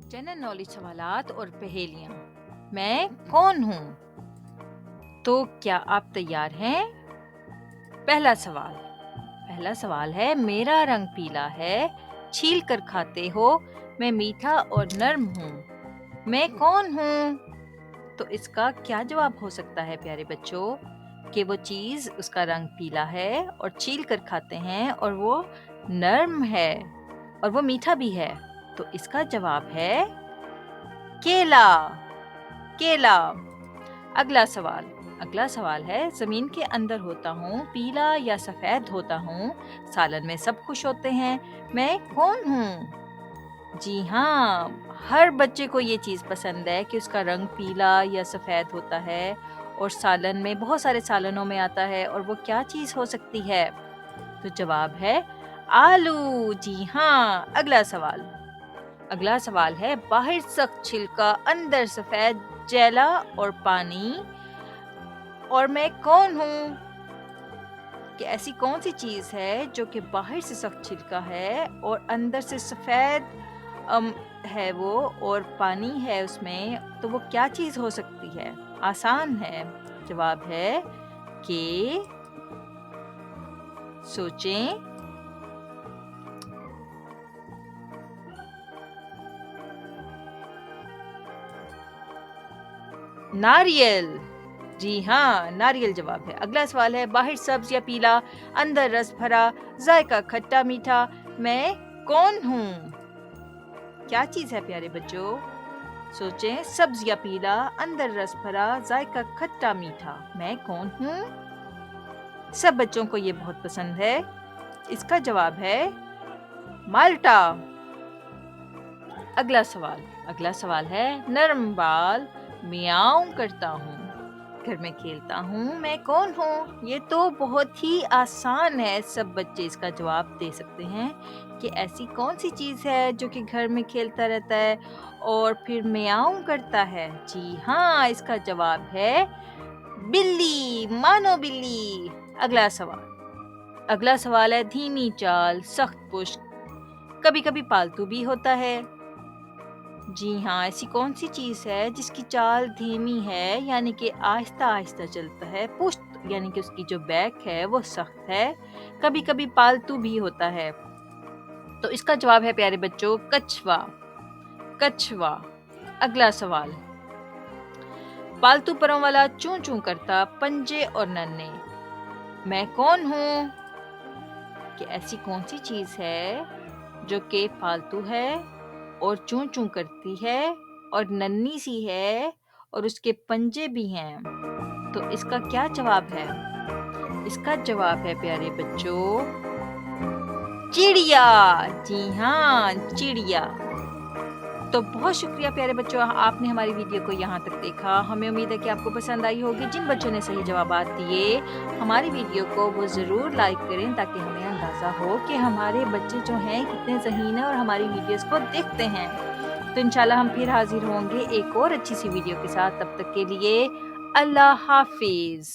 General knowledge सवालात और पहेलियाँ। मैं कौन हूँ? तो क्या आप तैयार हैं? पहला सवाल है, मेरा रंग पीला है, छील कर खाते हो, मैं मीठा और नर्म हूँ। मैं कौन हूँ? तो इसका क्या जवाब हो सकता है प्यारे बच्चों? कि वो चीज़ उसका रंग पीला है और छील कर खाते हैं और वो नर्म है और वो मीठा भी है। तो इसका जवाब है केला। केला। अगला सवाल है, जमीन के अंदर होता हूँ, पीला या सफेद होता हूँ, सालन में सब खुश होते हैं, मैं कौन हूँ? जी हाँ, हर बच्चे को ये चीज़ पसंद है कि उसका रंग पीला या सफेद होता है और सालन में बहुत सारे सालनों में आता है। और वो क्या चीज़ हो सकती है? तो जवाब है आलू। जी हाँ। अगला सवाल है, बाहर सख्त छिलका, अंदर सफेद जैला और पानी, और मैं कौन हूँ? कि ऐसी कौन सी चीज़ है जो कि बाहर से सख्त छिलका है और अंदर से सफेद है वो, और पानी है उसमें, तो वो क्या चीज़ हो सकती है? आसान है। जवाब है कि सोचें। नारियल। जी हाँ, नारियल जवाब है। अगला सवाल है, बाहर सब्ज या पीला, अंदर रस भरा, जायका खट्टा मीठा, मैं कौन हूँ? क्या चीज़ है प्यारे बच्चों? सोचें। सब्ज या पीला, अंदर रस भरा, जायका खट्टा मीठा, मैं कौन हूँ? सब बच्चों को ये बहुत पसंद है। इसका जवाब है माल्टा। अगला सवाल है, नरम बाल, मियाऊं करता हूँ, घर में खेलता हूँ, मैं कौन हूँ? ये तो बहुत ही आसान है, सब बच्चे इसका जवाब दे सकते हैं कि ऐसी कौन सी चीज़ है जो कि घर में खेलता रहता है और फिर मियाऊं करता है। जी हाँ, इसका जवाब है बिल्ली, मानो बिल्ली। अगला सवाल है, धीमी चाल, सख्त पुश्त, कभी कभी पालतू भी होता है। जी हाँ, ऐसी कौन सी चीज़ है जिसकी चाल धीमी है, यानी कि आहिस्ता आहिस्ता चलता है, पुश्त यानी कि उसकी जो बैक है वो सख्त है, कभी कभी पालतू भी होता है। तो इसका जवाब है प्यारे बच्चों कछुआ। कछुआ। अगला सवाल, पालतू परों वाला, चूं चूं करता, पंजे और नन्हे, मैं कौन हूँ? कि ऐसी कौन सी चीज़ है जो कि पालतू है और चूं चूं करती है और नन्ही सी है और उसके पंजे भी हैं। तो इसका क्या जवाब है? इसका जवाब है प्यारे बच्चों चिड़िया। जी हाँ, चिड़िया। तो बहुत शुक्रिया प्यारे बच्चों, आपने हमारी वीडियो को यहाँ तक देखा। हमें उम्मीद है कि आपको पसंद आई होगी। जिन बच्चों ने सही जवाबात दिए हमारी वीडियो को वो ज़रूर लाइक करें, ताकि हमें अंदाज़ा हो कि हमारे बच्चे जो हैं कितने ज़हीन हैं और हमारी वीडियोस को देखते हैं। तो इंशाल्लाह हम फिर हाजिर होंगे एक और अच्छी सी वीडियो के साथ। तब तक के लिए अल्लाह हाफिज़।